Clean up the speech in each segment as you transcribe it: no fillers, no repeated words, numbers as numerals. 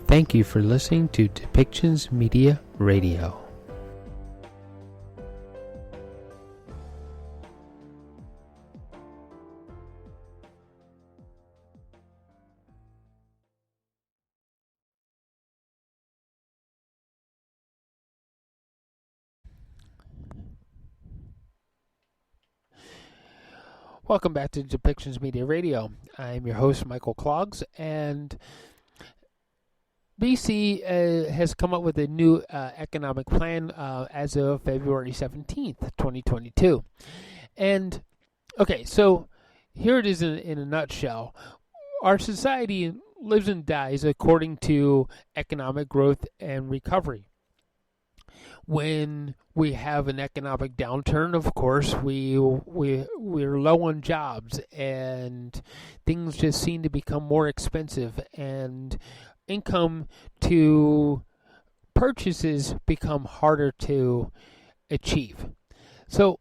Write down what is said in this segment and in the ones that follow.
Thank you for listening to Depictions Media Radio. Welcome back to Depictions Media Radio. I'm your host, Michael Clogs, and BC has come up with a new economic plan as of February 17th, 2022. And, okay, so here it is in a nutshell. Our society lives and dies according to economic growth and recovery. When we have an economic downturn, of course, we're low on jobs and things just seem to become more expensive and income to purchases become harder to achieve. So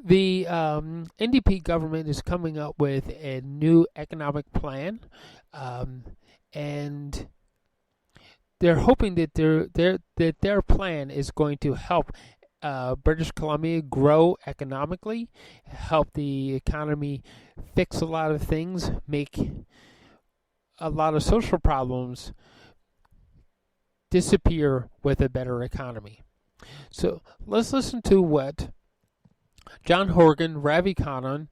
the NDP government is coming up with a new economic plan, and they're hoping that their plan is going to help British Columbia grow economically, help the economy fix a lot of things, make a lot of social problems disappear with a better economy. So let's listen to what John Horgan, Ravi Kahlon,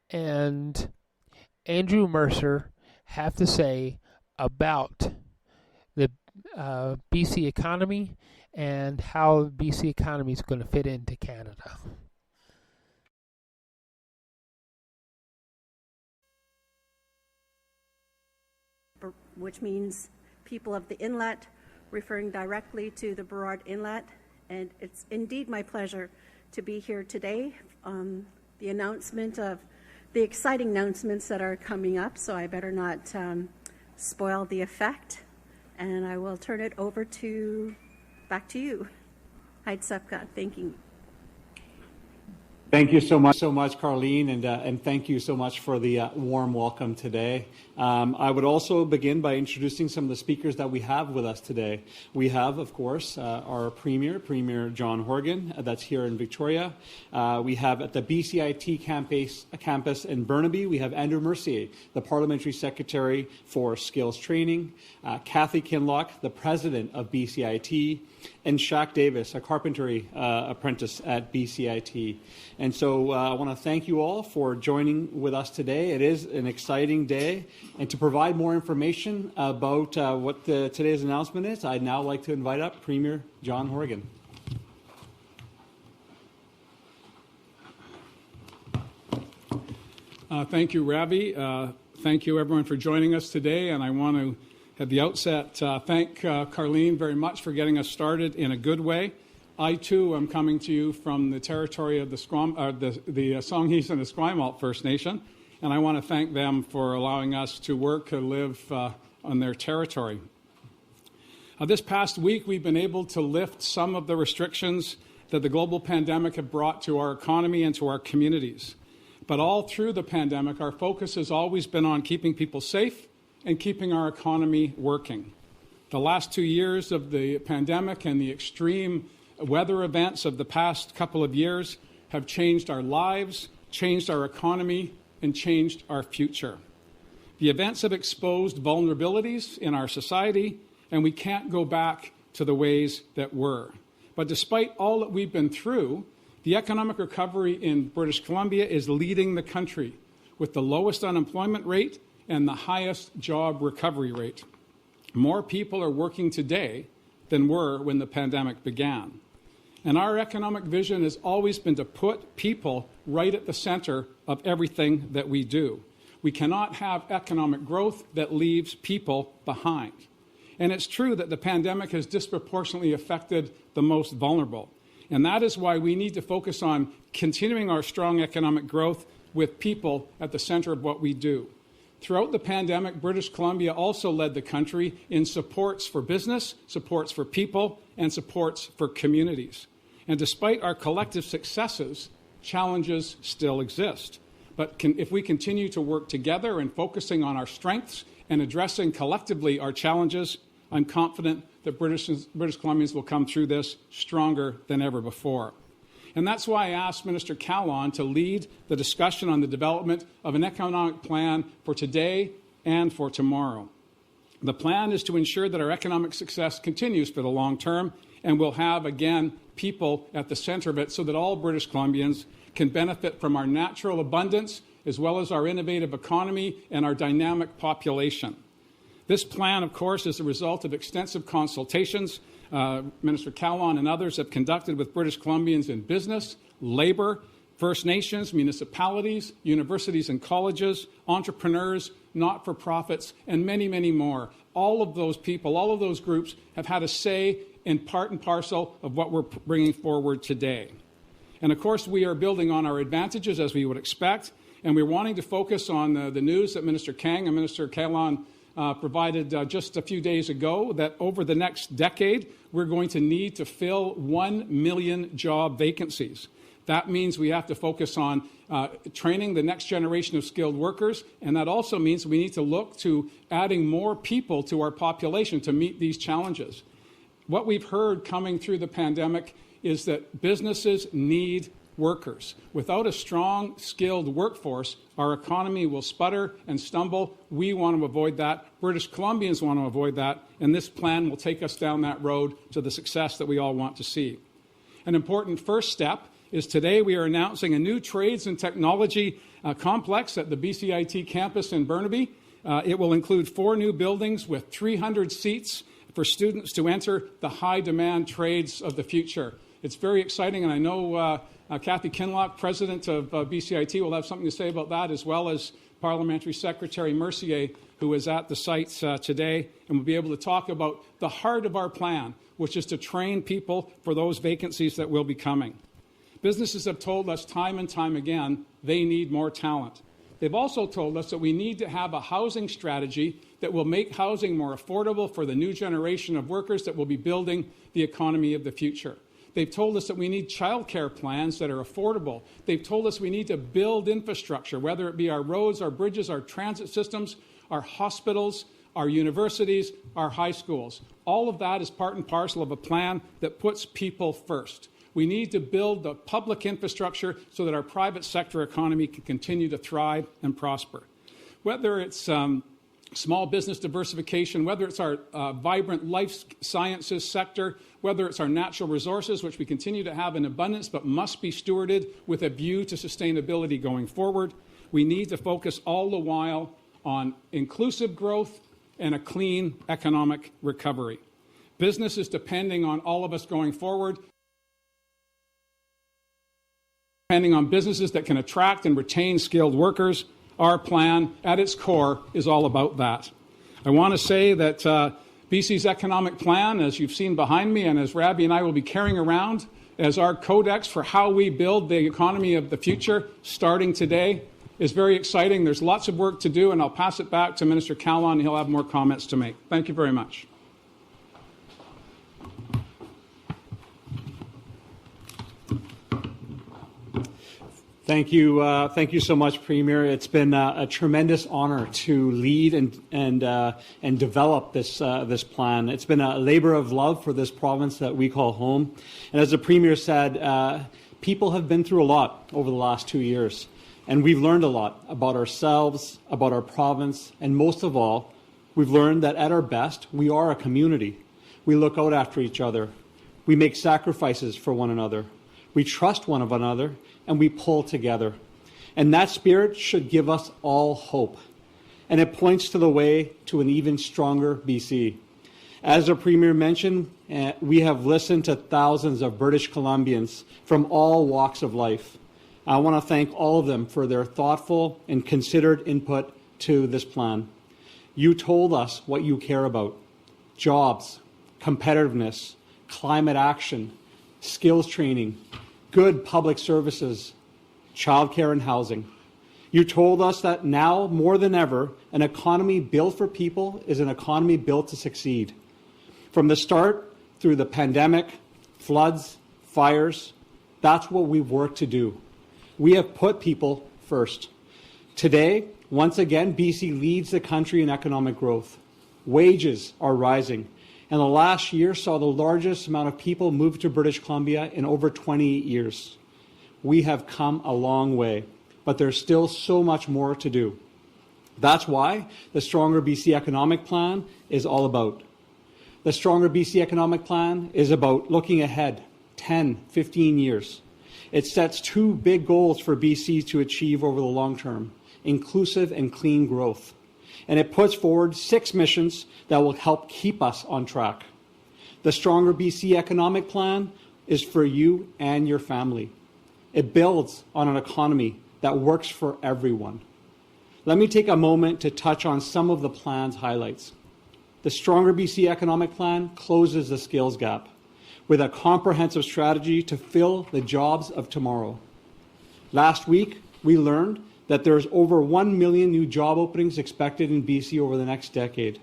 and Andrew Mercier have to say about the BC economy and how the BC economy is going to fit into Canada. Which means people of the inlet, referring directly to the Burrard Inlet. And it's indeed my pleasure to be here today. The announcement of the exciting announcements that are coming up, so I better not spoil the effect. And I will turn it over back to you, Hyde Sepka. Thank you. Thank you so much, Carleen, and thank you so much for the warm welcome today. I would also begin by introducing some of the speakers that we have with us today. We have, of course, our Premier John Horgan, that's here in Victoria. We have at the Bcit campus in Burnaby, we have Andrew Mercier, the Parliamentary Secretary for Skills Training, Kathy Kinloch, the President of Bcit, and Shaquille Davis, a carpentry apprentice at Bcit. And so I want to thank you all for joining with us today. It is an exciting day. And to provide more information about what today's announcement is, I'd now like to invite up Premier John Horgan. Thank you, Ravi. Thank you, everyone, for joining us today. And I want to, at the outset, thank Carleen very much for getting us started in a good way. I, too, am coming to you from the territory of the Songhees and the Esquimalt First Nation, and I want to thank them for allowing us to work and live on their territory. This past week, we've been able to lift some of the restrictions that the global pandemic have brought to our economy and to our communities. But all through the pandemic, our focus has always been on keeping people safe and keeping our economy working. The last 2 years of the pandemic and the extreme weather events of the past couple of years have changed our lives, changed our economy, and changed our future. The events have exposed vulnerabilities in our society, and we can't go back to the ways that were. But despite all that we've been through, the economic recovery in British Columbia is leading the country with the lowest unemployment rate and the highest job recovery rate. More people are working today than were when the pandemic began. And our economic vision has always been to put people right at the center of everything that we do. We cannot have economic growth that leaves people behind. And it's true that the pandemic has disproportionately affected the most vulnerable. And that is why we need to focus on continuing our strong economic growth with people at the center of what we do. Throughout the pandemic, British Columbia also led the country in supports for business, supports for people, and supports for communities. And despite our collective successes, challenges still exist. But if we continue to work together and focusing on our strengths and addressing collectively our challenges, I'm confident that British Columbians will come through this stronger than ever before. And that's why I asked Minister Kahlon to lead the discussion on the development of an economic plan for today and for tomorrow. The plan is to ensure that our economic success continues for the long term, and we'll have, again, people at the centre of it so that all British Columbians can benefit from our natural abundance as well as our innovative economy and our dynamic population. This plan, of course, is the result of extensive consultations Minister Kahlon and others have conducted with British Columbians in business, labour, First Nations, municipalities, universities and colleges, entrepreneurs, not-for-profits, and many, many more. All of those people, all of those groups have had a say in part and parcel of what we're bringing forward today. And of course, we are building on our advantages as we would expect, and we're wanting to focus on the news that Minister Kang and Minister Kahlon provided just a few days ago, that over the next decade, we're going to need to fill 1 million job vacancies. That means we have to focus on training the next generation of skilled workers, and that also means we need to look to adding more people to our population to meet these challenges. What we've heard coming through the pandemic is that businesses need workers. Without a strong, skilled workforce, our economy will sputter and stumble. We want to avoid that. British Columbians want to avoid that, and this plan will take us down that road to the success that we all want to see. An important first step is today we are announcing a new trades and technology complex at the Bcit campus in Burnaby. It will include 4 new buildings with 300 seats for students to enter the high-demand trades of the future. It's very exciting, and I know Kathy Kinloch, president of Bcit, will have something to say about that, as well as Parliamentary Secretary Mercier, who is at the site today, and will be able to talk about the heart of our plan, which is to train people for those vacancies that will be coming. Businesses have told us time and time again they need more talent. They've also told us that we need to have a housing strategy that will make housing more affordable for the new generation of workers that will be building the economy of the future. They've told us that we need childcare plans that are affordable. They've told us we need to build infrastructure, whether it be our roads, our bridges, our transit systems, our hospitals, our universities, our high schools. All of that is part and parcel of a plan that puts people first. We need to build the public infrastructure so that our private sector economy can continue to thrive and prosper. Whether it's small business diversification, whether it's our vibrant life sciences sector, whether it's our natural resources, which we continue to have in abundance but must be stewarded with a view to sustainability going forward, we need to focus all the while on inclusive growth and a clean economic recovery. Business is depending on all of us going forward, depending on businesses that can attract and retain skilled workers. Our plan, at its core, is all about that. I want to say that BC's economic plan, as you've seen behind me, and as Ravi and I will be carrying around as our codex for how we build the economy of the future, starting today, is very exciting. There's lots of work to do, and I'll pass it back to Minister Kahlon, and he'll have more comments to make. Thank you very much. Thank you so much, Premier. It's been a tremendous honor to lead and develop this plan. It's been a labor of love for this province that we call home. And as the Premier said, people have been through a lot over the last 2 years, and we've learned a lot about ourselves, about our province, and most of all, we've learned that at our best, we are a community. We look out after each other. We make sacrifices for one another. We trust one another, and we pull together. And that spirit should give us all hope. And it points to the way to an even stronger BC. As the Premier mentioned, we have listened to thousands of British Columbians from all walks of life. I want to thank all of them for their thoughtful and considered input to this plan. You told us what you care about: jobs, competitiveness, climate action, skills training, good public services, childcare and housing. You told us that now, more than ever, an economy built for people is an economy built to succeed. From the start, through the pandemic, floods, fires, that's what we've worked to do. We have put people first. Today, once again, BC leads the country in economic growth. Wages are rising, and the last year saw the largest amount of people move to British Columbia in over 28 years. We have come a long way, but there's still so much more to do. That's why the Stronger BC Economic Plan is all about. The Stronger BC Economic Plan is about looking ahead 10, 15 years. It sets two big goals for BC to achieve over the long term: inclusive and clean growth. And it puts forward 6 missions that will help keep us on track. The Stronger BC Economic Plan is for you and your family. It builds on an economy that works for everyone. Let me take a moment to touch on some of the plan's highlights. The Stronger BC Economic Plan closes the skills gap with a comprehensive strategy to fill the jobs of tomorrow. Last week, we learned that there's over 1 million new job openings expected in BC over the next decade.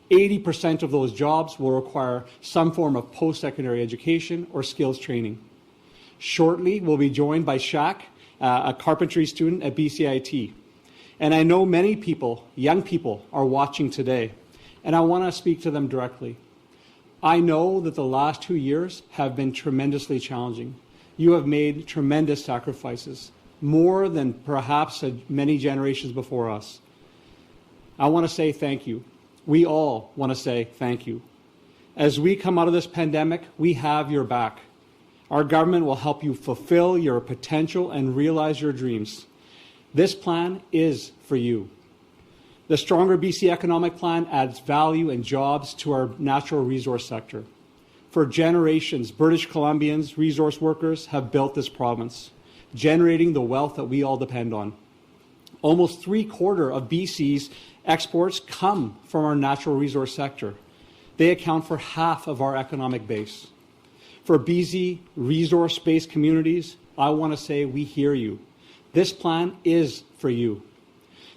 80% of those jobs will require some form of post-secondary education or skills training. Shortly, we'll be joined by Shaq, a carpentry student at Bcit. And I know many people, young people, are watching today, and I want to speak to them directly. I know that the last 2 years have been tremendously challenging. You have made tremendous sacrifices, more than perhaps many generations before us. I want to say thank you. We all want to say thank you. As we come out of this pandemic, we have your back. Our government will help you fulfill your potential and realize your dreams. This plan is for you. The Stronger BC Economic Plan adds value and jobs to our natural resource sector. For generations, British Columbians, resource workers, have built this province, generating the wealth that we all depend on. Almost 3/4 of BC's exports come from our natural resource sector. They account for half of our economic base. For BC resource-based communities, I want to say we hear you. This plan is for you.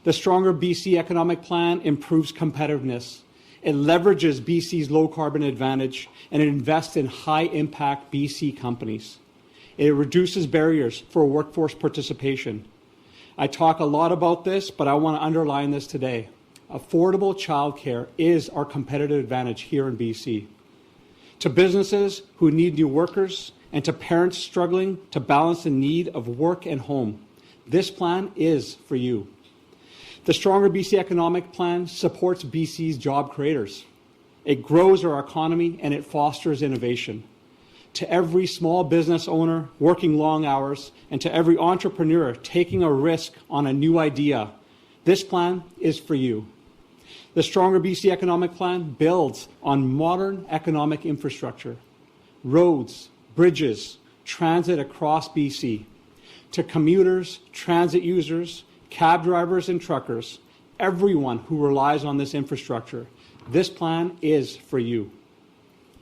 The Stronger BC Economic Plan improves competitiveness. It leverages BC's low-carbon advantage, and it invests in high-impact BC companies. It reduces barriers for workforce participation. I talk a lot about this, but I want to underline this today. Affordable childcare is our competitive advantage here in BC. To businesses who need new workers and to parents struggling to balance the need of work and home, this plan is for you. The Stronger BC Economic Plan supports BC's job creators. It grows our economy and it fosters innovation. To every small business owner working long hours and to every entrepreneur taking a risk on a new idea, this plan is for you. The Stronger BC Economic Plan builds on modern economic infrastructure, roads, bridges, transit across BC. To commuters, transit users, cab drivers and truckers, everyone who relies on this infrastructure, this plan is for you.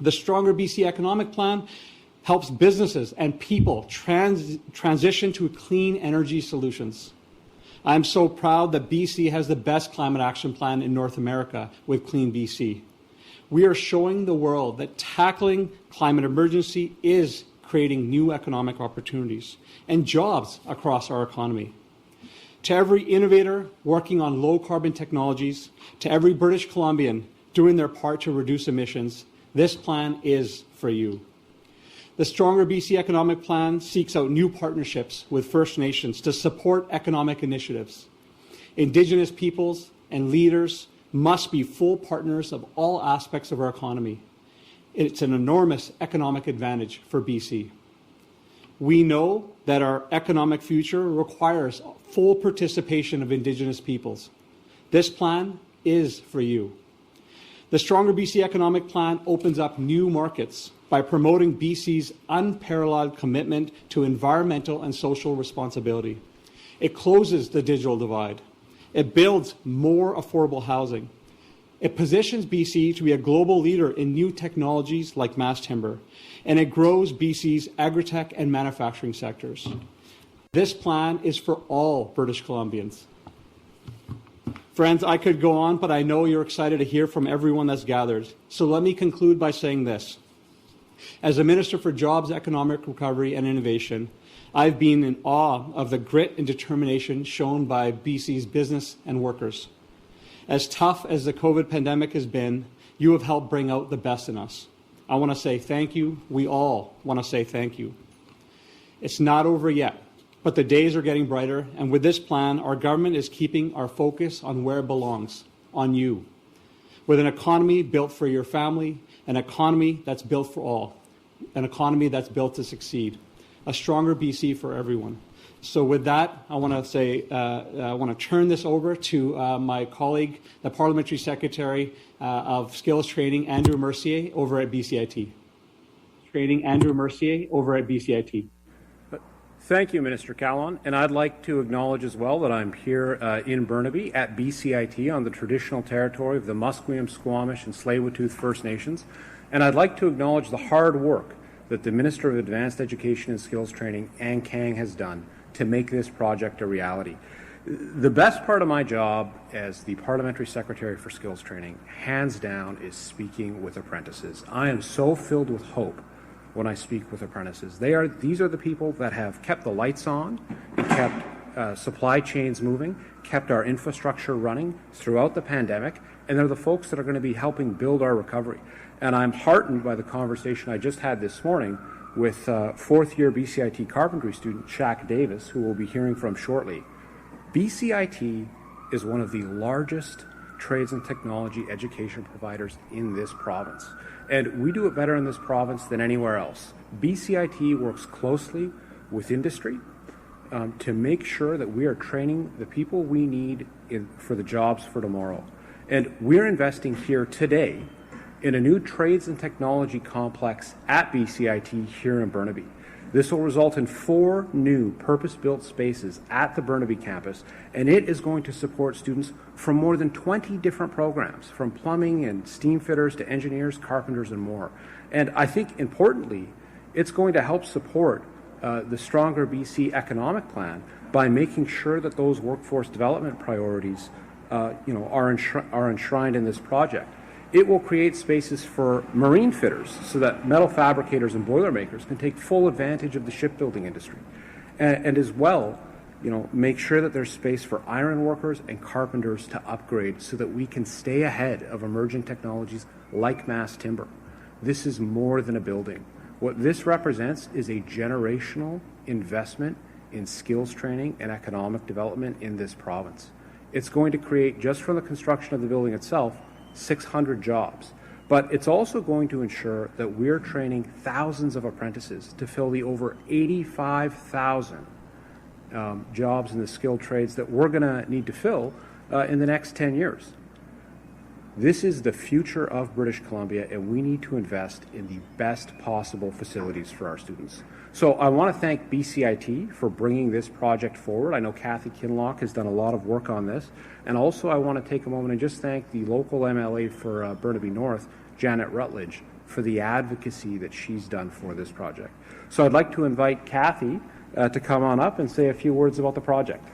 The Stronger BC Economic Plan helps businesses and people transition to clean energy solutions. I'm so proud that BC has the best climate action plan in North America with Clean BC. We are showing the world that tackling climate emergency is creating new economic opportunities and jobs across our economy. To every innovator working on low-carbon technologies, to every British Columbian doing their part to reduce emissions, this plan is for you. The Stronger BC Economic Plan seeks out new partnerships with First Nations to support economic initiatives. Indigenous peoples and leaders must be full partners of all aspects of our economy. It's an enormous economic advantage for BC. We know that our economic future requires full participation of Indigenous peoples. This plan is for you. The Stronger BC Economic Plan opens up new markets by promoting BC's unparalleled commitment to environmental and social responsibility. It closes the digital divide. It builds more affordable housing. It positions BC to be a global leader in new technologies like mass timber, and it grows BC's agritech and manufacturing sectors. This plan is for all British Columbians. Friends, I could go on, but I know you're excited to hear from everyone that's gathered. So let me conclude by saying this. As a Minister for Jobs, Economic Recovery and Innovation, I've been in awe of the grit and determination shown by BC's business and workers. As tough as the COVID pandemic has been, you have helped bring out the best in us. I want to say thank you. We all want to say thank you. It's not over yet, but the days are getting brighter, and with this plan, our government is keeping our focus on where it belongs, on you. With an economy built for your family, an economy that's built for all, an economy that's built to succeed, a stronger BC for everyone. So with that, I want to say, I want to turn this over to my colleague, the Parliamentary Secretary of Skills Training, Andrew Mercier, over at Bcit. Andrew Mercier, over at Bcit. Thank you, Minister Kahlon, and I'd like to acknowledge as well that I'm here in Burnaby at Bcit on the traditional territory of the Musqueam, Squamish, and Tsleil-Waututh First Nations, and I'd like to acknowledge the hard work that the Minister of Advanced Education and Skills Training, Ann Kang, has done to make this project a reality. The best part of my job as the Parliamentary Secretary for Skills Training, hands down, is speaking with apprentices. I am so filled with hope when I speak with apprentices. These are the people that have kept the lights on and kept supply chains moving, kept our infrastructure running throughout the pandemic, and they're the folks that are going to be helping build our recovery. And I'm heartened by the conversation I just had this morning with fourth-year Bcit carpentry student Shaquille Davis, who we'll be hearing from shortly. Bcit is one of the largest trades and technology education providers in this province. And we do it better in this province than anywhere else. Bcit works closely with industry to make sure that we are training the people we need for the jobs for tomorrow. And we're investing here today in a new trades and technology complex at Bcit here in Burnaby. This will result in 4 new purpose-built spaces at the Burnaby campus, and it is going to support students from more than 20 different programs, from plumbing and steam fitters to engineers, carpenters, and more. And I think, importantly, it's going to help support the Stronger BC economic plan by making sure that those workforce development priorities are enshrined in this project. It will create spaces for marine fitters so that metal fabricators and boilermakers can take full advantage of the shipbuilding industry. And as well, make sure that there's space for iron workers and carpenters to upgrade so that we can stay ahead of emerging technologies like mass timber. This is more than a building. What this represents is a generational investment in skills training and economic development in this province. It's going to create, just from the construction of the building itself, 600 jobs. But it's also going to ensure that we're training thousands of apprentices to fill the over 85,000 jobs in the skilled trades that we're going to need to fill in the next 10 years. This is the future of British Columbia, and we need to invest in the best possible facilities for our students. So I want to thank Bcit for bringing this project forward. I know Kathy Kinloch has done a lot of work on this. And also I want to take a moment and just thank the local MLA for Burnaby North, Janet Rutledge, for the advocacy that she's done for this project. So I'd like to invite Kathy to come on up and say a few words about the project.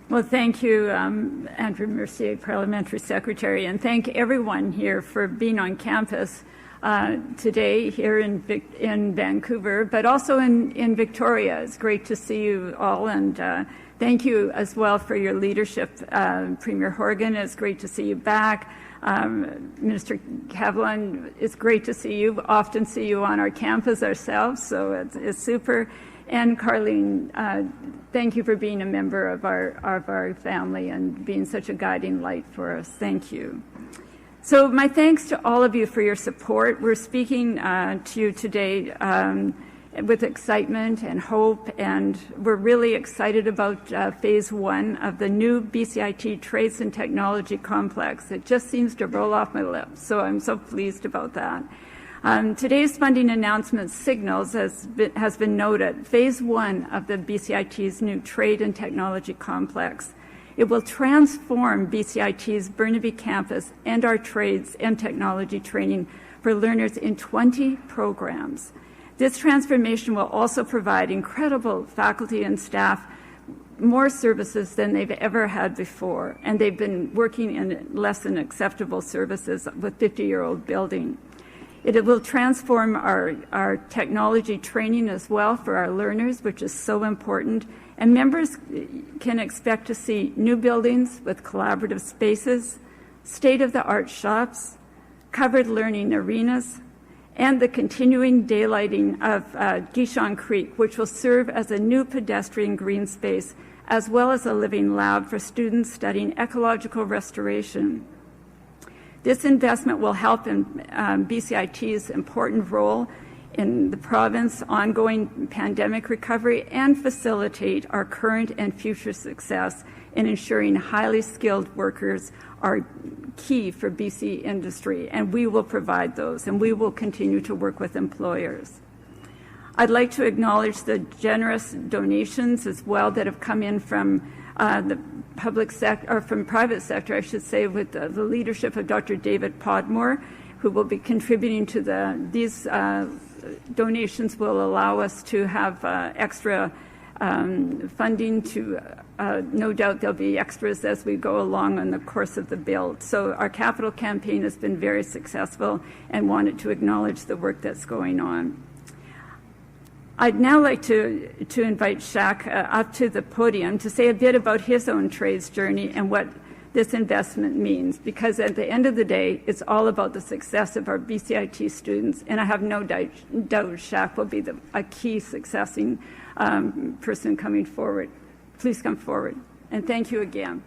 Well, thank you, Andrew Mercier, Parliamentary Secretary, and thank everyone here for being on campus today here in Vancouver, but also in Victoria. It's great to see you all, and thank you as well for your leadership. Premier Horgan, it's great to see you back. Minister Kahlon, it's great to see you. Often see you on our campus ourselves, so it's super. And Carleen, thank you for being a member of our family and being such a guiding light for us. Thank you. So my thanks to all of you for your support. We're speaking to you today with excitement and hope, and we're really excited about phase 1 of the new Bcit Trades and Technology Complex. It just seems to roll off my lips, so I'm so pleased about that. Today's funding announcement signals, as has been noted, phase 1 of the Bcit's new Trade and Technology Complex. It will transform Bcit's Burnaby campus and our trades and technology training for learners in 20 programs. This transformation will also provide incredible faculty and staff more services than they've ever had before, and they've been working in less than acceptable services with 50-year-old building. It will transform our technology training as well for our learners, which is so important. And members can expect to see new buildings with collaborative spaces, state-of-the-art shops, covered learning arenas, and the continuing daylighting of Gishon Creek, which will serve as a new pedestrian green space, as well as a living lab for students studying ecological restoration. This investment will help in BCIT's important role in the province's ongoing pandemic recovery and facilitate our current and future success in ensuring highly skilled workers are key for BC industry, and we will provide those, and we will continue to work with employers. I'd like to acknowledge the generous donations as well that have come in from the public sector, or from private sector, I should say, with the leadership of Dr. David Podmore, who will be contributing to these donations will allow us to have extra funding to, no doubt there'll be extras as we go along in the course of the build. So our capital campaign has been very successful and wanted to acknowledge the work that's going on. I'd now like to invite Shaq up to the podium to say a bit about his own trades journey and what this investment means, because at the end of the day, it's all about the success of our BCIT students, and I have no doubt Shaq will be a key successing person coming forward. Please come forward, and thank you again.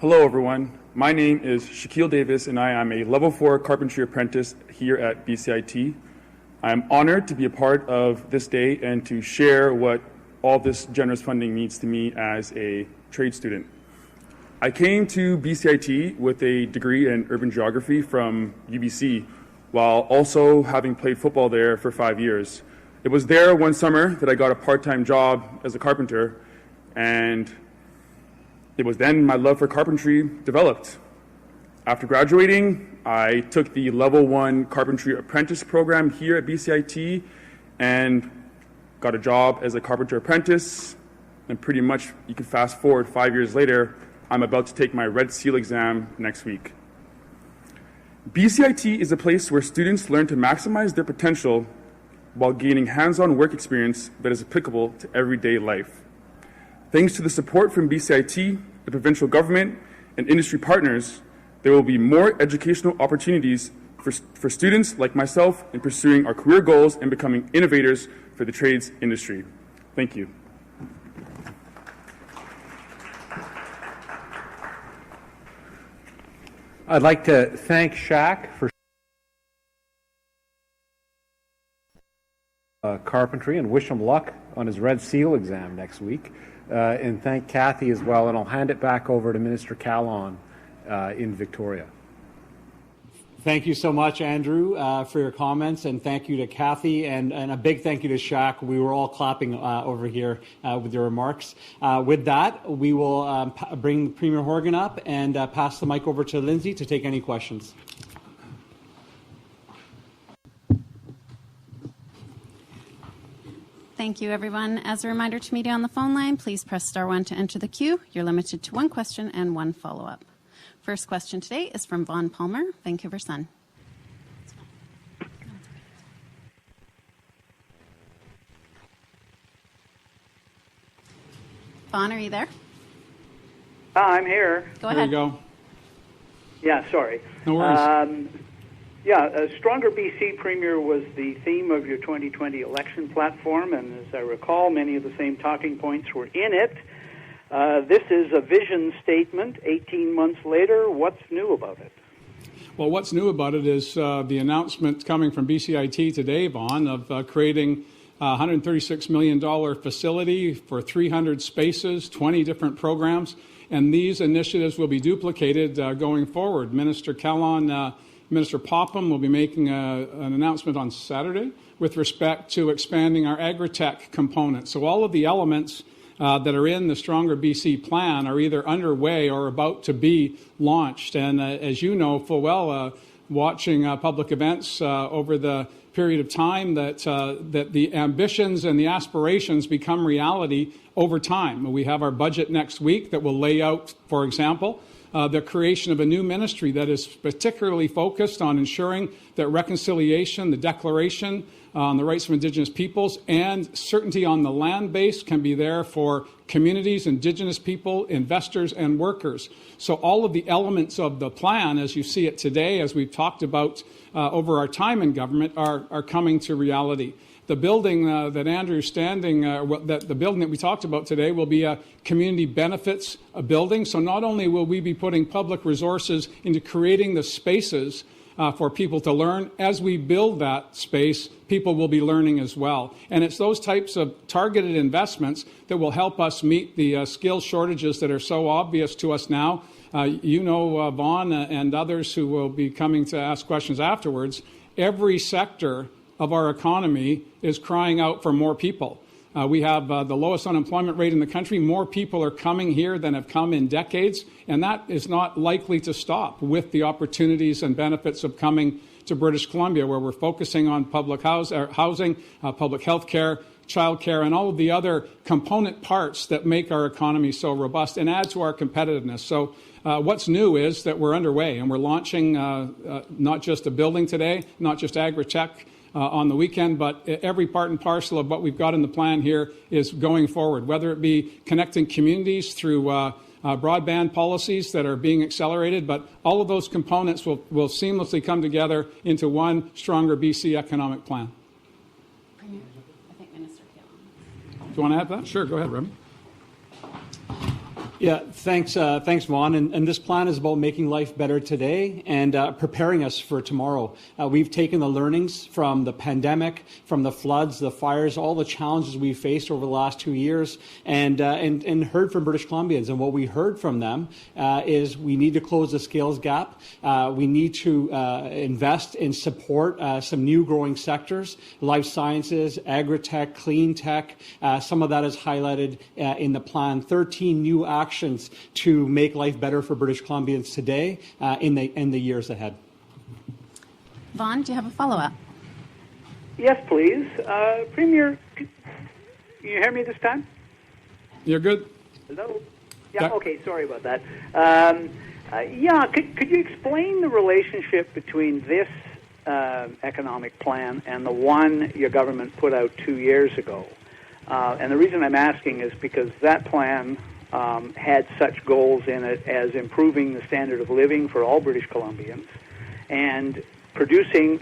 Hello, everyone. My name is Shaquille Davis, and I am a Level 4 Carpentry Apprentice here at BCIT. I am honored to be a part of this day and to share what all this generous funding means to me as a trade student. I came to BCIT with a degree in urban geography from UBC, while also having played football there for 5 years. It was there one summer that I got a part-time job as a carpenter, and it was then my love for carpentry developed. After graduating, I took the Level 1 Carpentry Apprentice program here at BCIT and got a job as a carpenter apprentice. And pretty much, you can fast forward 5 years later, I'm about to take my Red Seal exam next week. BCIT is a place where students learn to maximize their potential while gaining hands-on work experience that is applicable to everyday life. Thanks to the support from BCIT, the provincial government, and industry partners, there will be more educational opportunities for students like myself in pursuing our career goals and becoming innovators for the trades industry. Thank you. I'd like to thank Shaq for carpentry and wish him luck on his Red Seal exam next week. And thank Kathy as well, and I'll hand it back over to Minister Kahlon in Victoria. Thank you so much, Andrew, for your comments, and thank you to Kathy, and a big thank you to Shaq. We were all clapping over here with your remarks. With that, we will bring Premier Horgan up and pass the mic over to Lindsay to take any questions. Thank you, everyone. As a reminder to media on the phone line, please press *1 to enter the queue. You're limited to one question and one follow-up. First question today is from Vaughn Palmer, Vancouver Sun. Vaughn, are you there? I'm here. Go ahead. There you go. Yeah, sorry. No worries. A Stronger BC, Premier, was the theme of your 2020 election platform, and as I recall, many of the same talking points were in it. This is a vision statement. 18 months later, what's new about it? Well, what's new about it is the announcement coming from BCIT today, Vaughn, of creating a $136 million facility for 300 spaces, 20 different programs, and these initiatives will be duplicated going forward. Minister Kahlon, Minister Popham will be making an announcement on Saturday with respect to expanding our agri-tech component. So all of the elements that are in the Stronger BC plan are either underway or about to be launched. And as you know full well, watching public events over the period of time that the ambitions and the aspirations become reality over time. We have our budget next week that will lay out, for example, the creation of a new ministry that is particularly focused on ensuring that reconciliation, the Declaration on the Rights of Indigenous Peoples, and certainty on the land base can be there for communities, Indigenous people, investors, and workers. So all of the elements of the plan, as you see it today, as we've talked about over our time in government, are coming to reality. The building that Andrew's standing, the building that we talked about today will be a community benefits building. So not only will we be putting public resources into creating the spaces for people to learn, as we build that space, people will be learning as well. And it's those types of targeted investments that will help us meet the skill shortages that are so obvious to us now. Vaughn and others who will be coming to ask questions afterwards, every sector of our economy is crying out for more people. We have the lowest unemployment rate in the country. More people are coming here than have come in decades, and that is not likely to stop with the opportunities and benefits of coming to British Columbia, where we're focusing on public housing, public health care, child care, and all of the other component parts that make our economy so robust and add to our competitiveness. So what's new is that we're underway, and we're launching not just a building today, not just agri-tech, on the weekend, but every part and parcel of what we've got in the plan here is going forward, whether it be connecting communities through broadband policies that are being accelerated, but all of those components will seamlessly come together into one stronger BC economic plan. I think Minister Kahlon. Do you want to add that? Sure, go ahead, Ravi. Yeah, thanks, Vaughn. And this plan is about making life better today and preparing us for tomorrow. We've taken the learnings from the pandemic, from the floods, the fires, all the challenges we faced over the last 2 years, and heard from British Columbians. And what we heard from them is we need to close the skills gap. We need to invest and support some new growing sectors, life sciences, agri-tech, clean tech. Some of that is highlighted in the plan. 13 new actions to make life better for British Columbians today in the years ahead. Vaughn, do you have a follow-up? Yes, please. Premier, can you hear me this time? You're good. Hello? Yeah, okay, sorry about that. Could you explain the relationship between this economic plan and the one your government put out 2 years ago? And the reason I'm asking is because that plan had such goals in it as improving the standard of living for all British Columbians and producing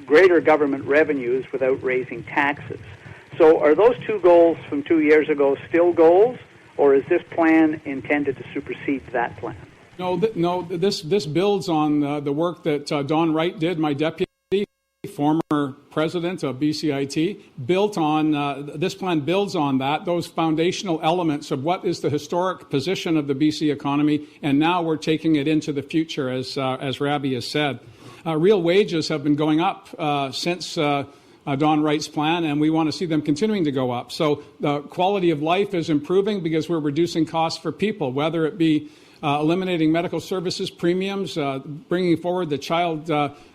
greater government revenues without raising taxes. So are those two goals from 2 years ago still goals, or is this plan intended to supersede that plan? No, this builds on the work that Don Wright did, my deputy, former president of Bcit, built on, this plan builds on that, those foundational elements of what is the historic position of the BC economy, and now we're taking it into the future, as Ravi has said. Real wages have been going up since Don Wright's plan, and we want to see them continuing to go up. So the quality of life is improving because we're reducing costs for people, whether it be eliminating medical services premiums, bringing forward the child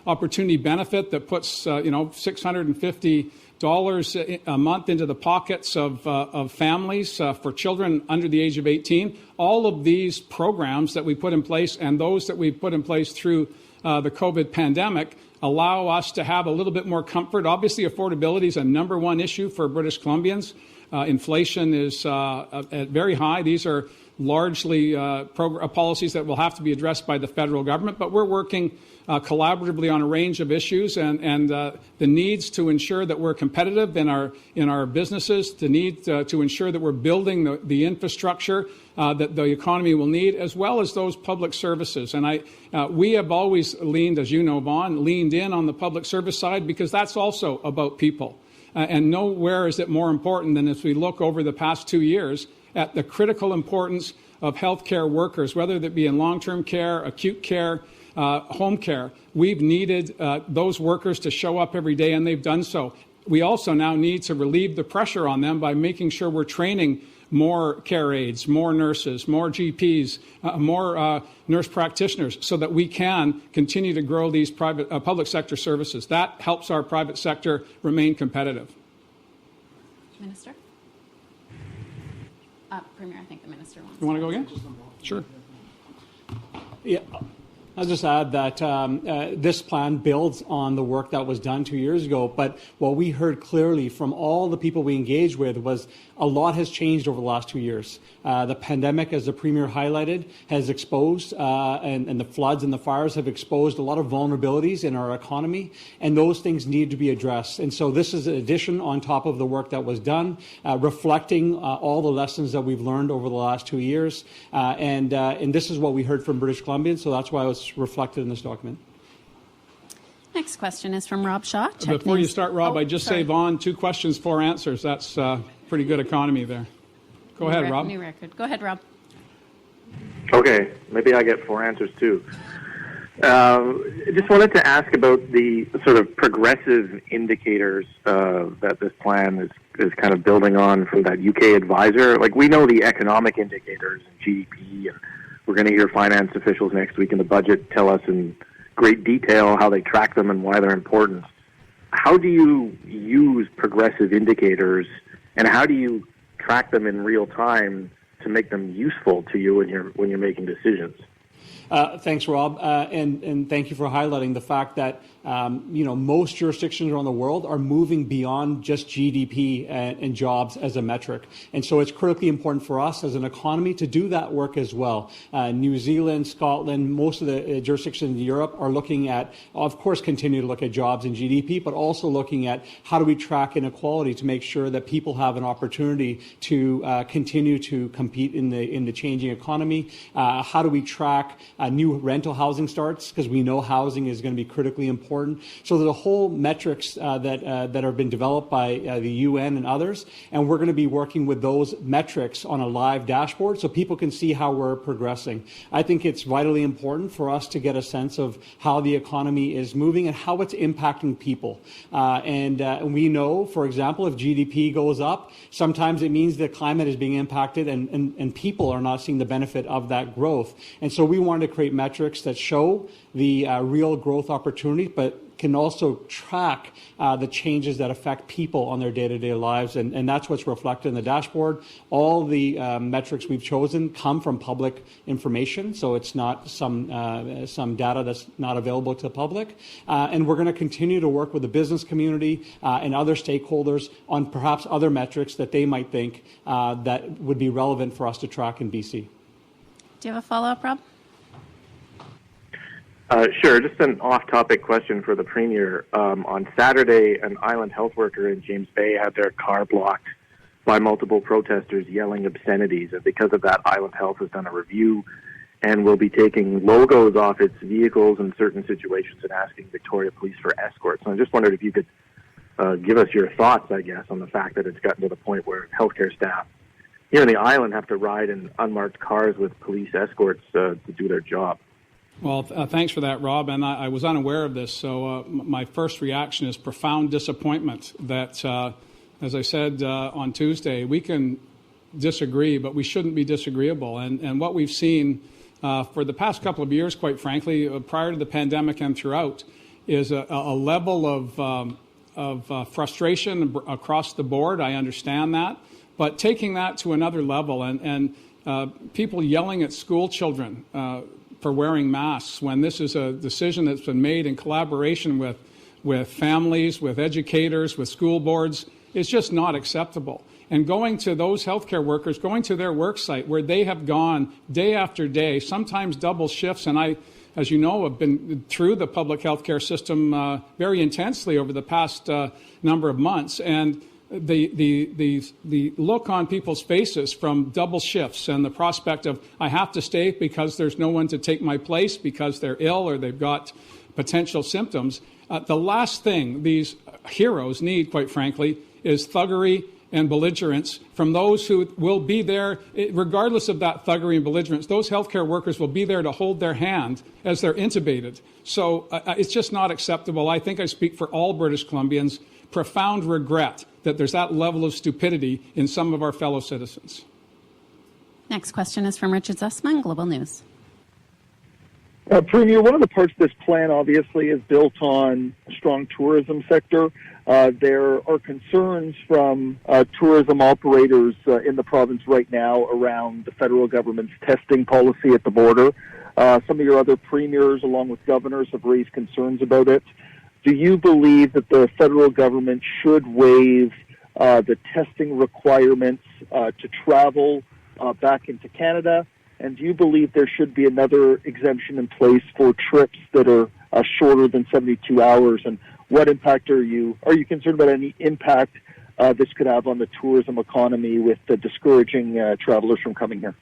opportunity benefit that puts $650 a month into the pockets of families for children under the age of 18. All of these programs that we put in place and those that we've put in place through the COVID pandemic allow us to have a little bit more comfort. Obviously, affordability is a number one issue for British Columbians. Inflation is very high. These are largely policies that will have to be addressed by the federal government, but we're working collaboratively on a range of issues and the needs to ensure that we're competitive in our businesses, the need to ensure that we're building the infrastructure that the economy will need, as well as those public services. And we have always leaned, as you know, Vaughn, leaned in on the public service side because that's also about people. And nowhere is it more important than as we look over the past 2 years at the critical importance of healthcare workers, whether that be in long-term care, acute care, home care. We've needed those workers to show up every day, and they've done so. We also now need to relieve the pressure on them by making sure we're training more care aides, more nurses, more GPs, more nurse practitioners, so that we can continue to grow these public sector services. That helps our private sector remain competitive. Minister? Premier, I think the minister wants. You want to go again? Sure. Yeah. I'll just add that this plan builds on the work that was done 2 years ago. But what we heard clearly from all the people we engaged with was a lot has changed over the last 2 years. The pandemic, as the Premier highlighted, has exposed, and the floods and the fires have exposed a lot of vulnerabilities in our economy, and those things need to be addressed. And so this is an addition on top of the work that was done, reflecting all the lessons that we've learned over the last 2 years. And this is what we heard from British Columbians, so that's why it's reflected in this document. Next question is from Rob Shaw. Before you start, Rob, I just say, Vaughn, 2 questions, 4 answers. That's pretty good economy there. Go ahead, Rob. New record. Go ahead, Rob. Okay, maybe I get 4 answers too. I just wanted to ask about the sort of progressive indicators that this plan is kind of building on from that UK advisor. Like, we know the economic indicators and GDP, and we're going to hear finance officials next week in the budget tell us in great detail how they track them and why they're important. How do you use progressive indicators, and how do you track them in real time to make them useful to you when you're making decisions? Thanks, Rob, and thank you for highlighting the fact that most jurisdictions around the world are moving beyond just GDP and jobs as a metric, and so it's critically important for us as an economy to do that work as well. New Zealand, Scotland, most of the jurisdictions in Europe are looking at, of course, continue to look at jobs and GDP, but also looking at how do we track inequality to make sure that people have an opportunity to continue to compete in the changing economy. How do we track new rental housing starts, because we know housing is going to be critically important. So there's a whole metrics that have been developed by the UN and others, and we're going to be working with those metrics on a live dashboard so people can see how we're progressing. I think it's vitally important for us to get a sense of how the economy is moving and how it's impacting people. And we know, for example, if GDP goes up, sometimes it means the climate is being impacted and people are not seeing the benefit of that growth. And so we wanted to create metrics that show the real growth opportunity, but can also track the changes that affect people on their day-to-day lives, and that's what's reflected in the dashboard. All the metrics we've chosen come from public information, so it's not some data that's not available to the public. And we're going to continue to work with the business community and other stakeholders on perhaps other metrics that they might think that would be relevant for us to track in BC. Do you have a follow-up, Rob? Sure. Just an off-topic question for the Premier. On Saturday, an island health worker in James Bay had their car blocked by multiple protesters yelling obscenities. And because of that, Island Health has done a review and will be taking logos off its vehicles in certain situations and asking Victoria Police for escorts. So I just wondered if you could give us your thoughts, I guess, on the fact that it's gotten to the point where healthcare staff here on the island have to ride in unmarked cars with police escorts to do their job. Well, thanks for that, Rob. And I was unaware of this, so my first reaction is profound disappointment that, as I said on Tuesday, we can disagree, but we shouldn't be disagreeable. And what we've seen for the past couple of years, quite frankly, prior to the pandemic and throughout, is a level of frustration across the board. I understand that. But taking that to another level and people yelling at school children for wearing masks when this is a decision that's been made in collaboration with families, with educators, with school boards, is just not acceptable. And going to those healthcare workers, going to their work site where they have gone day after day, sometimes double shifts, and I, as you know, have been through the public healthcare system very intensely over the past number of months, and the look on people's faces from double shifts and the prospect of I have to stay because there's no one to take my place because they're ill or they've got potential symptoms. The last thing these heroes need, quite frankly, is thuggery and belligerence from those who will be there, regardless of that thuggery and belligerence. Those healthcare workers will be there to hold their hand as they're intubated. So it's just not acceptable. I think I speak for all British Columbians. Profound regret that there's that level of stupidity in some of our fellow citizens. Next question is from Richard Zussman, Global News. Premier, one of the parts of this plan obviously is built on a strong tourism sector. There are concerns from tourism operators in the province right now around the federal government's testing policy at the border. Some of your other premiers, along with governors, have raised concerns about it. Do you believe that the federal government should waive the testing requirements to travel back into Canada? And do you believe there should be another exemption in place for trips that are shorter than 72 hours? And what impact are you concerned about any impact this could have on the tourism economy with discouraging travelers from coming here?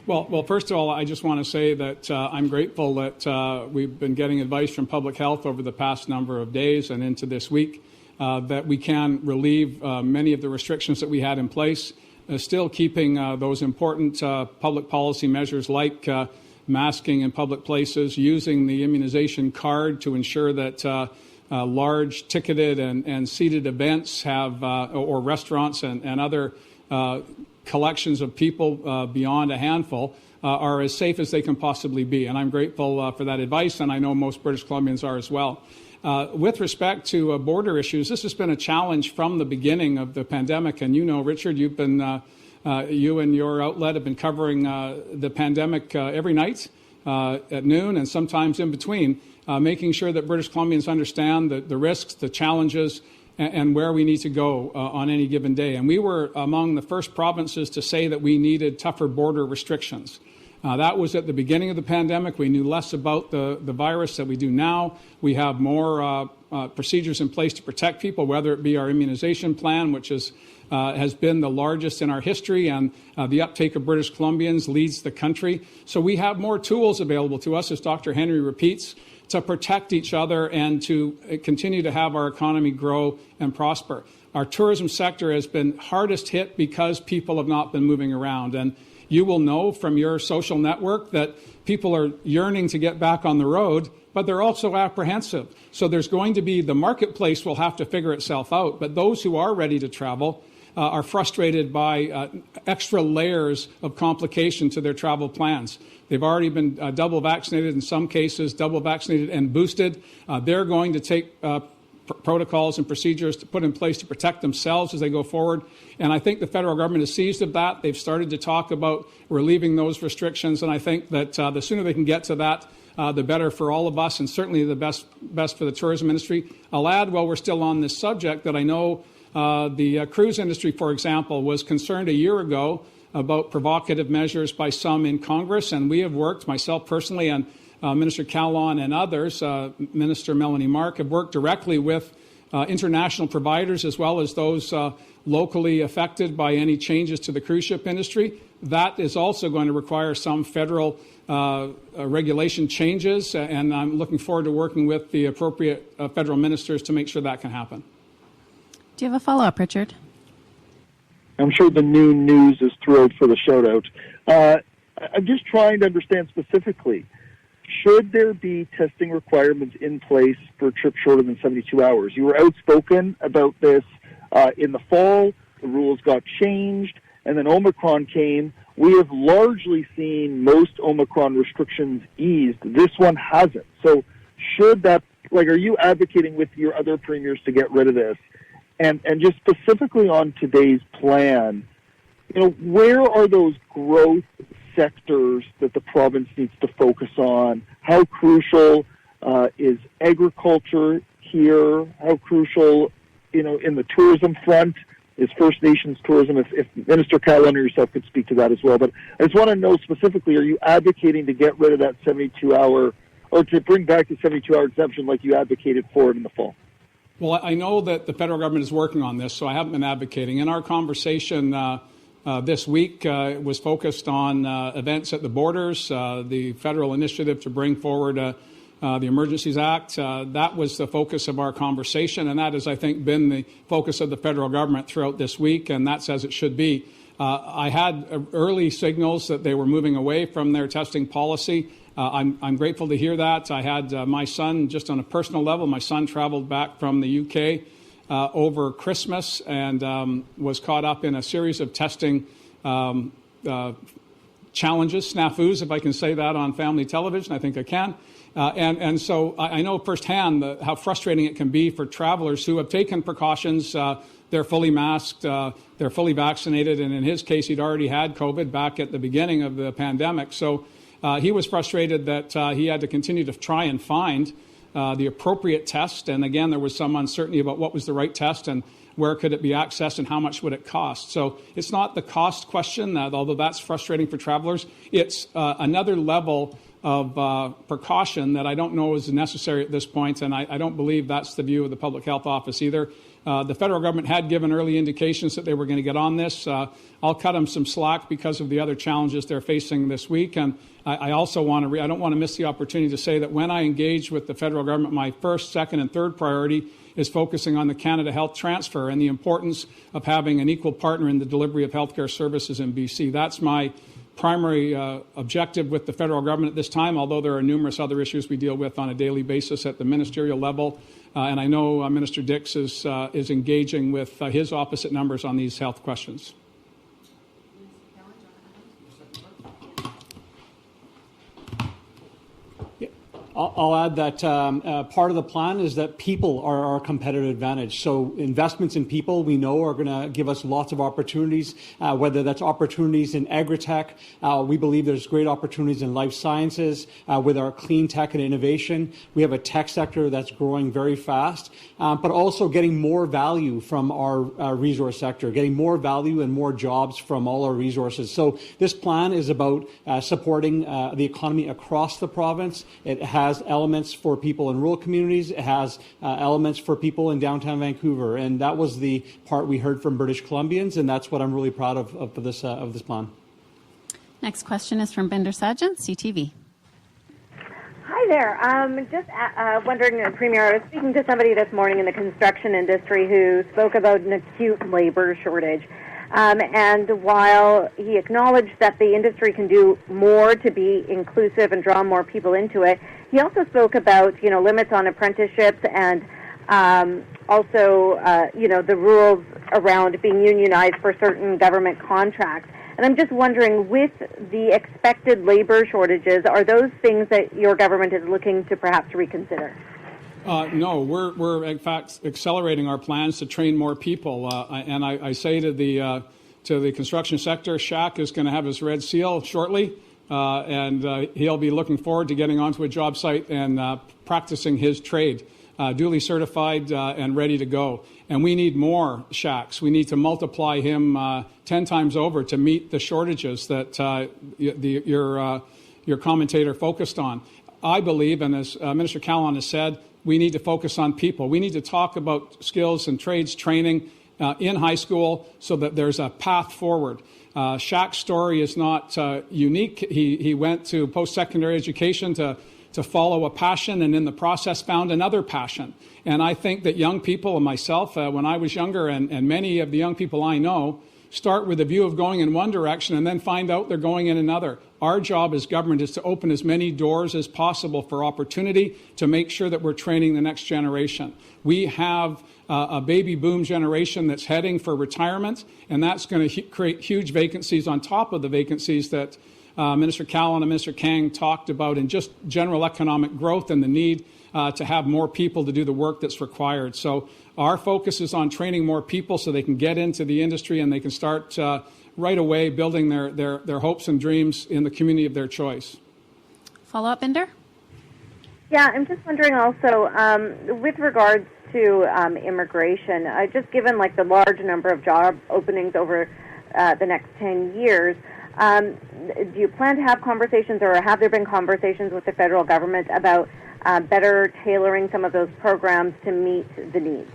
Well, first of all, I just want to say that I'm grateful that we've been getting advice from public health over the past number of days and into this week that we can relieve many of the restrictions that we had in place, still keeping those important public policy measures like masking in public places, using the immunization card to ensure that large ticketed and seated events have, or restaurants and other collections of people beyond a handful are as safe as they can possibly be. And I'm grateful for that advice, and I know most British Columbians are as well. With respect to border issues, this has been a challenge from the beginning of the pandemic. And you know, Richard, you've been, you and your outlet have been covering the pandemic every night at noon and sometimes in between, making sure that British Columbians understand the risks, the challenges, and where we need to go on any given day. And we were among the first provinces to say that we needed tougher border restrictions. That was at the beginning of the pandemic. We knew less about the virus than we do now. We have more procedures in place to protect people, whether it be our immunization plan, which has been the largest in our history, and the uptake of British Columbians leads the country. So we have more tools available to us, as Dr. Henry repeats, to protect each other and to continue to have our economy grow and prosper. Our tourism sector has been hardest hit because people have not been moving around. And you will know from your social network that people are yearning to get back on the road, but they're also apprehensive. So there's going to be, the marketplace will have to figure itself out. But those who are ready to travel are frustrated by extra layers of complication to their travel plans. They've already been double vaccinated, in some cases double vaccinated and boosted. They're going to take protocols and procedures to put in place to protect themselves as they go forward. And I think the federal government is seized of that. They've started to talk about relieving those restrictions. And I think that the sooner they can get to that, the better for all of us, and certainly the best for the tourism industry. I'll add, while we're still on this subject, that I know the cruise industry, for example, was concerned a year ago about provocative measures by some in Congress. And we have worked, myself personally and Minister Kahlon and others, Minister Melanie Mark, have worked directly with international providers as well as those locally affected by any changes to the cruise ship industry. That is also going to require some federal regulation changes, and I'm looking forward to working with the appropriate federal ministers to make sure that can happen. Do you have a follow-up, Richard? I'm sure the Noon News is thrilled for the shout-out. I'm just trying to understand specifically, should there be testing requirements in place for trips shorter than 72 hours? You were outspoken about this in the fall. The rules got changed, and then Omicron came. We have largely seen most Omicron restrictions eased. This one hasn't. So should that, are you advocating with your other premiers to get rid of this? And just specifically on today's plan, where are those growth sectors that the province needs to focus on? How crucial is agriculture here? How crucial, in the tourism front is First Nations tourism? If Minister Kahlon or yourself could speak to that as well. But I just want to know specifically, are you advocating to get rid of that 72-hour, or to bring back the 72-hour exemption like you advocated for it in the fall? Well, I know that the federal government is working on this, so I haven't been advocating. In our conversation this week, it was focused on events at the borders, the federal initiative to bring forward the Emergencies Act. That was the focus of our conversation, and that has, I think, been the focus of the federal government throughout this week, and that's as it should be. I had early signals that they were moving away from their testing policy. I'm grateful to hear that. I had my son, just on a personal level, my son traveled back from the UK over Christmas and was caught up in a series of testing challenges, snafus, if I can say that on family television. I think I can. And so I know firsthand how frustrating it can be for travelers who have taken precautions. They're fully masked, they're fully vaccinated, and in his case, he'd already had COVID back at the beginning of the pandemic. So he was frustrated that he had to continue to try and find the appropriate test. And again, there was some uncertainty about what was the right test and where could it be accessed and how much would it cost. So it's not the cost question, although that's frustrating for travelers. It's another level of precaution that I don't know is necessary at this point, and I don't believe that's the view of the Public Health Office either. The federal government had given early indications that they were going to get on this. I'll cut them some slack because of the other challenges they're facing this week. And I also want to I don't want to miss the opportunity to say that when I engage with the federal government, my first, second, and third priority is focusing on the Canada Health Transfer and the importance of having an equal partner in the delivery of healthcare services in BC. That's my primary objective with the federal government at this time, although there are numerous other issues we deal with on a daily basis at the ministerial level. And I know Minister Dix is engaging with his opposite numbers on these health questions. I'll add that part of the plan is that people are our competitive advantage. So investments in people we know are going to give us lots of opportunities, whether that's opportunities in agri-tech. We believe there's great opportunities in life sciences with our clean tech and innovation. We have a tech sector that's growing very fast, but also getting more value from our resource sector, getting more value and more jobs from all our resources. So this plan is about supporting the economy across the province. It has elements for people in rural communities. It has elements for people in downtown Vancouver, and that was the part we heard from British Columbians, and that's what I'm really proud of this plan. Next question is from Binder Sajjan, CTV. Hi there. Just wondering, Premier, I was speaking to somebody this morning in the construction industry who spoke about an acute labor shortage. And while he acknowledged that the industry can do more to be inclusive and draw more people into it, he also spoke about, limits on apprenticeships and also, the rules around being unionized for certain government contracts. And I'm just wondering, with the expected labor shortages, are those things that your government is looking to perhaps reconsider? No, we're in fact accelerating our plans to train more people. And I say to the construction sector, Shaq is going to have his red seal shortly, and he'll be looking forward to getting onto a job site and practicing his trade, duly certified and ready to go. And we need more Shaqs. We need to multiply him 10 times over to meet the shortages that your commentator focused on. I believe, and as Minister Kahlon has said, we need to focus on people. We need to talk about skills and trades training in high school so that there's a path forward. Shaq's story is not unique. He went to post-secondary education to follow a passion, and in the process found another passion. And I think that young people, and myself, when I was younger, and many of the young people I know, start with a view of going in one direction and then find out they're going in another. Our job as government is to open as many doors as possible for opportunity to make sure that we're training the next generation. We have a baby boom generation that's heading for retirement, and that's going to create huge vacancies on top of the vacancies that Minister Kahlon and Minister Kang talked about in just general economic growth and the need to have more people to do the work that's required. So our focus is on training more people so they can get into the industry and they can start right away building their hopes and dreams in the community of their choice. Follow-up, Binder? Yeah, I'm just wondering also, with regards to immigration, just given the large number of job openings over the next 10 years, do you plan to have conversations, or have there been conversations with the federal government about better tailoring some of those programs to meet the needs?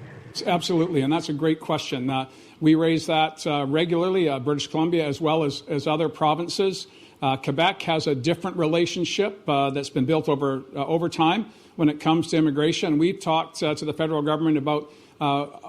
Absolutely, and that's a great question. We raise that regularly, British Columbia as well as other provinces. Quebec has a different relationship that's been built over time when it comes to immigration. We've talked to the federal government about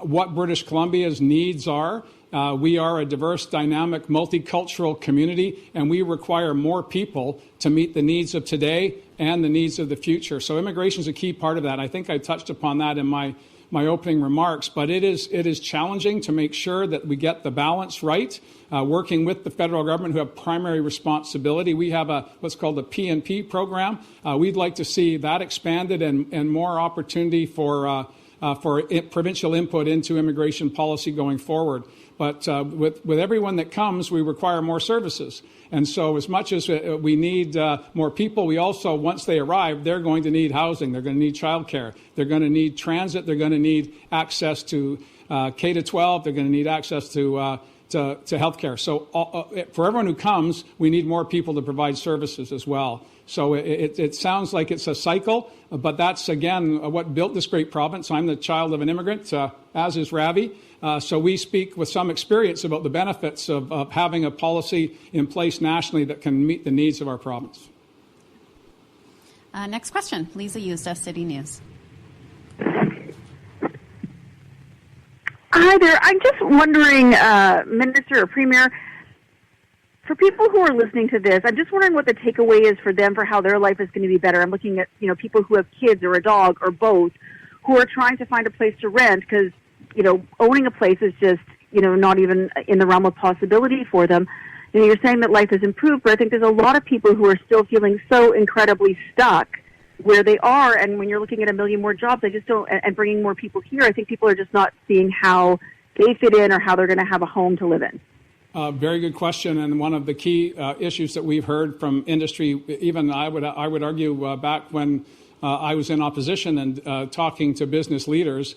what British Columbia's needs are. We are a diverse, dynamic, multicultural community, and we require more people to meet the needs of today and the needs of the future. So immigration is a key part of that. I think I touched upon that in my my opening remarks, but it is challenging to make sure that we get the balance right. Working with the federal government, who have primary responsibility, we have what's called a P&P program. We'd like to see that expanded and more opportunity for provincial input into immigration policy going forward. But with everyone that comes, we require more services. And so as much as we need more people, we also, once they arrive, they're going to need housing. They're going to need childcare. They're going to need transit. They're going to need access to K-12. They're going to need access to health care. So for everyone who comes, we need more people to provide services as well. So it sounds like it's a cycle, but that's, again, what built this great province. I'm the child of an immigrant, as is Ravi. So we speak with some experience about the benefits of having a policy in place nationally that can meet the needs of our province. Next question, Lisa Eustis, City News. Hi there. I'm just wondering, Minister or Premier, for people who are listening to this, I'm just wondering what the takeaway is for them for how their life is going to be better. I'm looking at, people who have kids or a dog or both who are trying to find a place to rent because, owning a place is just, not even in the realm of possibility for them. You're saying that life has improved, but I think there's a lot of people who are still feeling so incredibly stuck where they are. And when you're looking at 1 million more jobs, I just don't, and bringing more people here, I think people are just not seeing how they fit in or how they're going to have a home to live in. Very good question, and one of the key issues that we've heard from industry, even I would argue back when I was in opposition and talking to business leaders,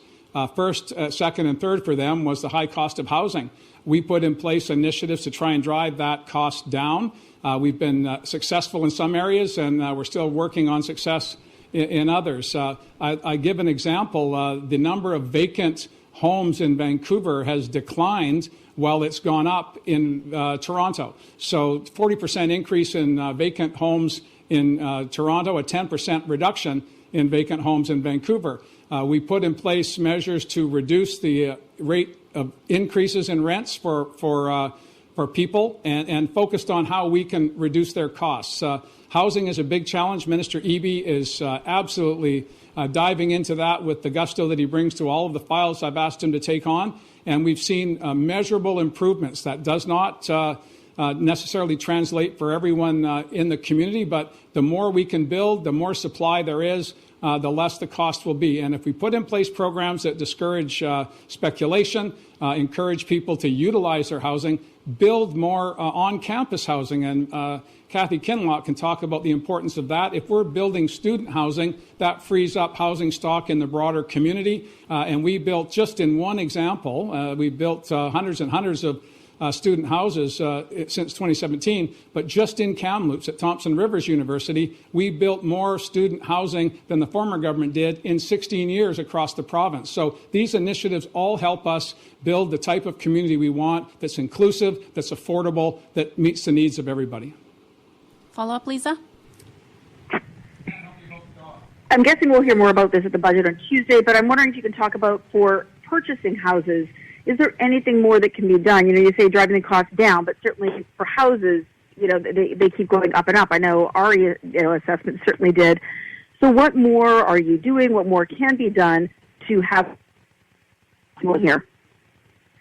first, second, and third for them was the high cost of housing. We put in place initiatives to try and drive that cost down. We've been successful in some areas, and we're still working on success in others. I give an example. The number of vacant homes in Vancouver has declined while it's gone up in Toronto. So 40% increase in vacant homes in Toronto, a 10% reduction in vacant homes in Vancouver. We put in place measures to reduce the rate of increases in rents for people and focused on how we can reduce their costs. Housing is a big challenge. Minister Eby is absolutely diving into that with the gusto that he brings to all of the files I've asked him to take on. And we've seen measurable improvements. That does not necessarily translate for everyone in the community, but the more we can build, the more supply there is, the less the cost will be. And if we put in place programs that discourage speculation, encourage people to utilize their housing, build more on-campus housing, and Kathy Kinloch can talk about the importance of that. If we're building student housing, that frees up housing stock in the broader community. And we built, just in one example, we built hundreds and hundreds of student houses since 2017, but just in Kamloops at Thompson Rivers University, we built more student housing than the former government did in 16 years across the province. So these initiatives all help us build the type of community we want that's inclusive, that's affordable, that meets the needs of everybody. Follow up, Lisa? I'm guessing we'll hear more about this at the budget on Tuesday, but I'm wondering if you can talk about for purchasing houses, is there anything more that can be done? You say driving the cost down, but certainly for houses, they keep going up and up. I know our assessment certainly did. So what more are you doing? What more can be done to have people here?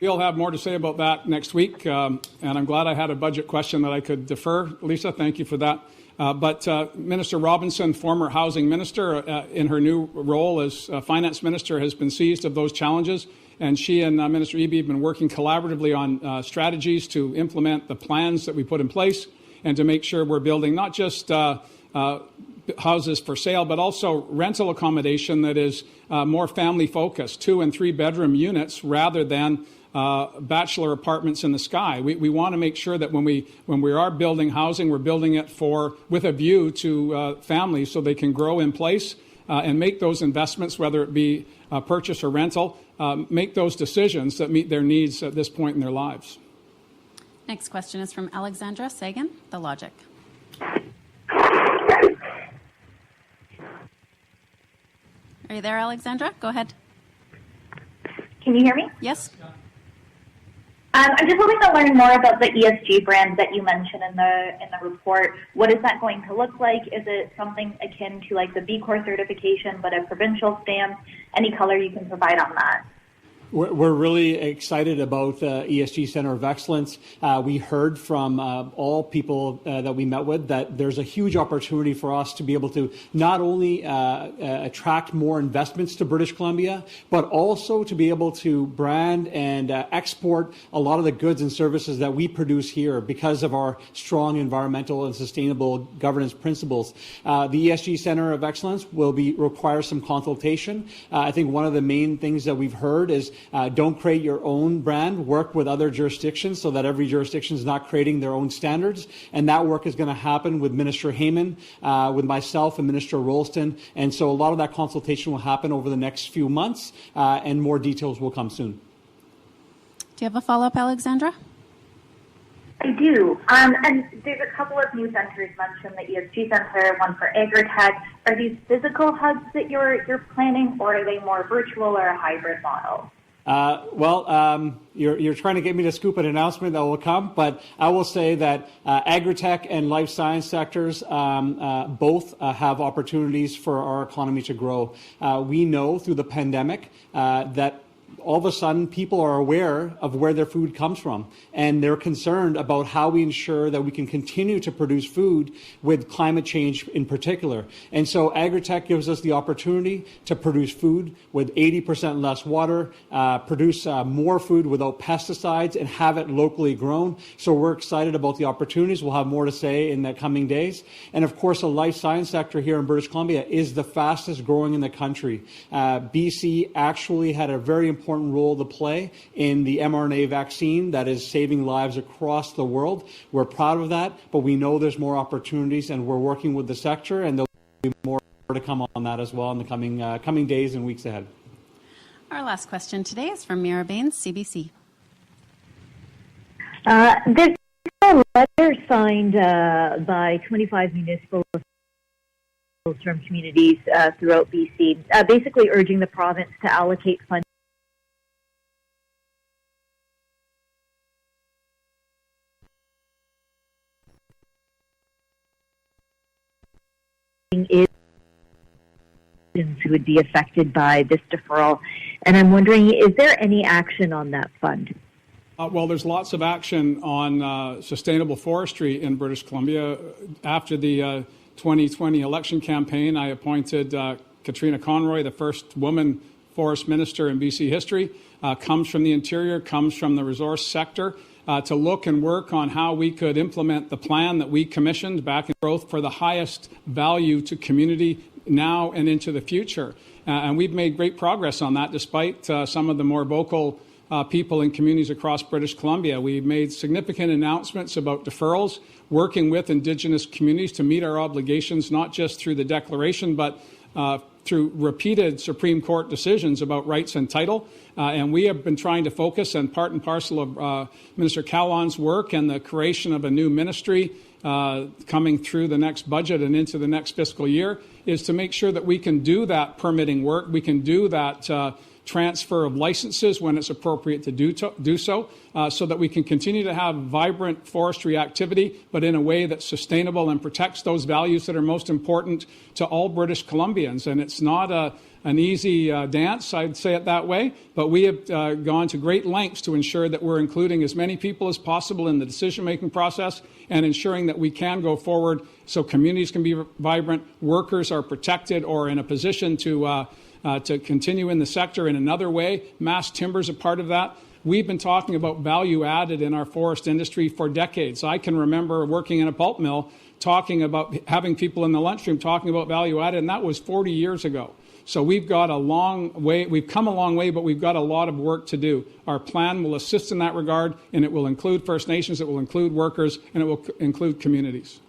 We'll have more to say about that next week, and I'm glad I had a budget question that I could defer. Lisa, thank you for that. But Minister Robinson, former housing minister, in her new role as finance minister, has been seized of those challenges. And she and Minister Eby have been working collaboratively on strategies to implement the plans that we put in place and to make sure we're building not just houses for sale, but also rental accommodation that is more family-focused, 2- and 3-bedroom units rather than bachelor apartments in the sky. We want to make sure that when we are building housing, we're building it with a view to families so they can grow in place and make those investments, whether it be purchase or rental, make those decisions that meet their needs at this point in their lives. Next question is from Alexandra Sagan, The Logic. Are you there, Alexandra? Go ahead. Can you hear me? Yes. I'm just hoping to learn more about the ESG brand that you mentioned in the report. What is that going to look like? Is it something akin to like the B Corp certification, but a provincial stamp? Any color you can provide on that? We're really excited about Esg Center of Excellence. We heard from all people that we met with that there's a huge opportunity for us to be able to not only attract more investments to British Columbia, but also to be able to brand and export a lot of the goods and services that we produce here because of our strong environmental and sustainable governance principles. The Esg Center of Excellence will require some consultation. I think one of the main things that we've heard is don't create your own brand, work with other jurisdictions so that every jurisdiction is not creating their own standards. And that work is going to happen with Minister Heyman, with myself and Minister Rolston. And so a lot of that consultation will happen over the next few months, and more details will come soon. Do you have a follow-up, Alexandra? I do. And there's a couple of new centers mentioned, the ESG Center, one for agri-tech. Are these physical hubs that you're planning, or are they more virtual or a hybrid model? You're trying to get me to scoop an announcement that will come, but I will say that agri-tech and life science sectors both have opportunities for our economy to grow. We know through the pandemic that all of a sudden people are aware of where their food comes from, and they're concerned about how we ensure that we can continue to produce food with climate change in particular. And so agri-tech gives us the opportunity to produce food with 80% less water, produce more food without pesticides, and have it locally grown. So we're excited about the opportunities. We'll have more to say in the coming days. And of course, the life science sector here in British Columbia is the fastest growing in the country. BC actually had a very important role to play in the mRNA vaccine that is saving lives across the world. We're proud of that, but we know there's more opportunities, and we're working with the sector, and there'll be more to come on that as well in the coming days and weeks ahead. Our last question today is from Mira Baines, CBC. There's a letter signed by 25 municipal from communities throughout BC, basically urging the province to allocate funding who would be affected by this deferral. And I'm wondering, is there any action on that fund? Well, there's lots of action on sustainable forestry in British Columbia. After the 2020 election campaign, I appointed Katrina Conroy, the first woman forest minister in BC history, comes from the interior, comes from the resource sector, to look and work on how we could implement the plan that we commissioned back in growth for the highest value to community now and into the future. And we've made great progress on that despite some of the more vocal people in communities across British Columbia. We've made significant announcements about deferrals, working with Indigenous communities to meet our obligations, not just through the declaration, but through repeated Supreme Court decisions about rights and title. And we have been trying to focus on part and parcel of Minister Kahlon's work and the creation of a new ministry coming through the next budget and into the next fiscal year is to make sure that we can do that permitting work, we can do that transfer of licenses when it's appropriate to do so, so that we can continue to have vibrant forestry activity, but in a way that's sustainable and protects those values that are most important to all British Columbians. And it's not an easy dance, I'd say it that way, but we have gone to great lengths to ensure that we're including as many people as possible in the decision-making process and ensuring that we can go forward so communities can be vibrant, workers are protected or in a position to continue in the sector in another way. Mass timber is a part of that. We've been talking about value added in our forest industry for decades. I can remember working in a pulp mill talking about having people in the lunchroom talking about value added, and that was 40 years ago. So we've got a long way, we've come a long way, but we've got a lot of work to do. Our plan will assist in that regard, and it will include First Nations, it will include workers, and it will include communities.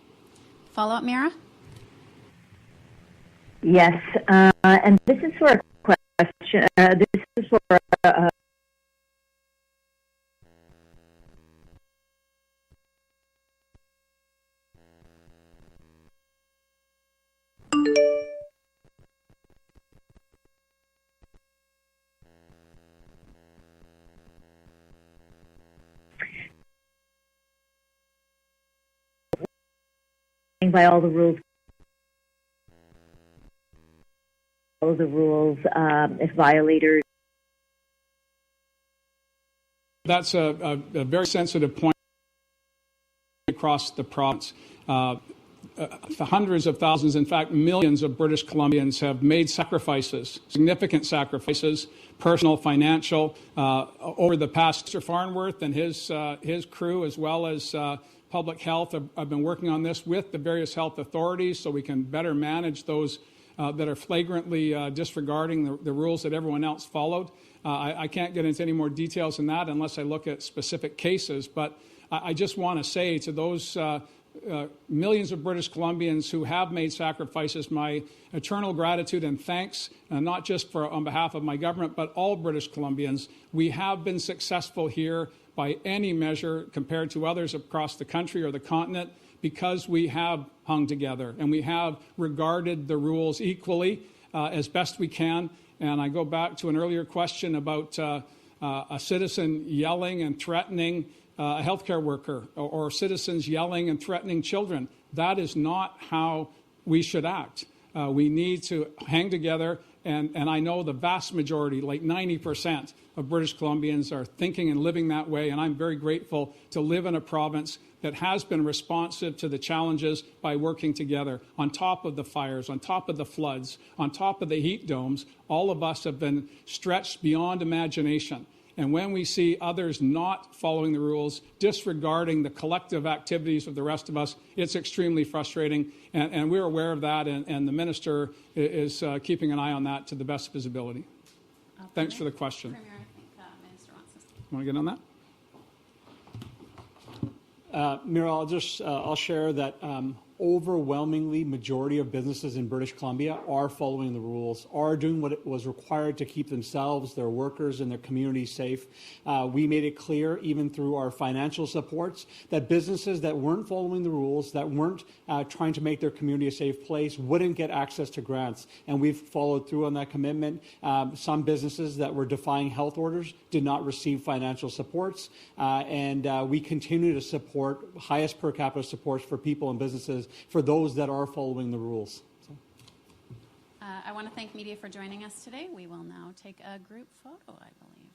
Follow-up, Mira? Yes, and this is for a question. This is for by all the rules. Follow the rules if violators. That's a very sensitive point across the province. Hundreds of thousands, in fact, millions of British Columbians have made sacrifices, significant sacrifices, personal, financial, over the past. Mr. Farnworth and his crew, as well as public health, have been working on this with the various health authorities so we can better manage those that are flagrantly disregarding the rules that everyone else followed. I can't get into any more details than that unless I look at specific cases, but I just want to say to those millions of British Columbians who have made sacrifices, my eternal gratitude and thanks, not just on behalf of my government, but all British Columbians. We have been successful here by any measure compared to others across the country or the continent because we have hung together and we have regarded the rules equally as best we can. And I go back to an earlier question about a citizen yelling and threatening a healthcare worker or citizens yelling and threatening children. That is not how we should act. We need to hang together, and I know the vast majority, like 90% of British Columbians are thinking and living that way, and I'm very grateful to live in a province that has been responsive to the challenges by working together. On top of the fires, on top of the floods, on top of the heat domes, all of us have been stretched beyond imagination. And when we see others not following the rules, disregarding the collective activities of the rest of us, it's extremely frustrating. And we're aware of that, and the minister is keeping an eye on that to the best of his ability. Thanks for the question. Premier, I think Minister wants to speak. Want to get on that? Mira, I'll share that overwhelmingly majority of businesses in British Columbia are following the rules, are doing what it was required to keep themselves, their workers, and their communities safe. We made it clear, even through our financial supports, that businesses that weren't following the rules, that weren't trying to make their community a safe place, wouldn't get access to grants. And we've followed through on that commitment. Some businesses that were defying health orders did not receive financial supports. And we continue to support highest per capita supports for people and businesses for those that are following the rules. So. I want to thank media for joining us today. We will now take a group photo, I believe.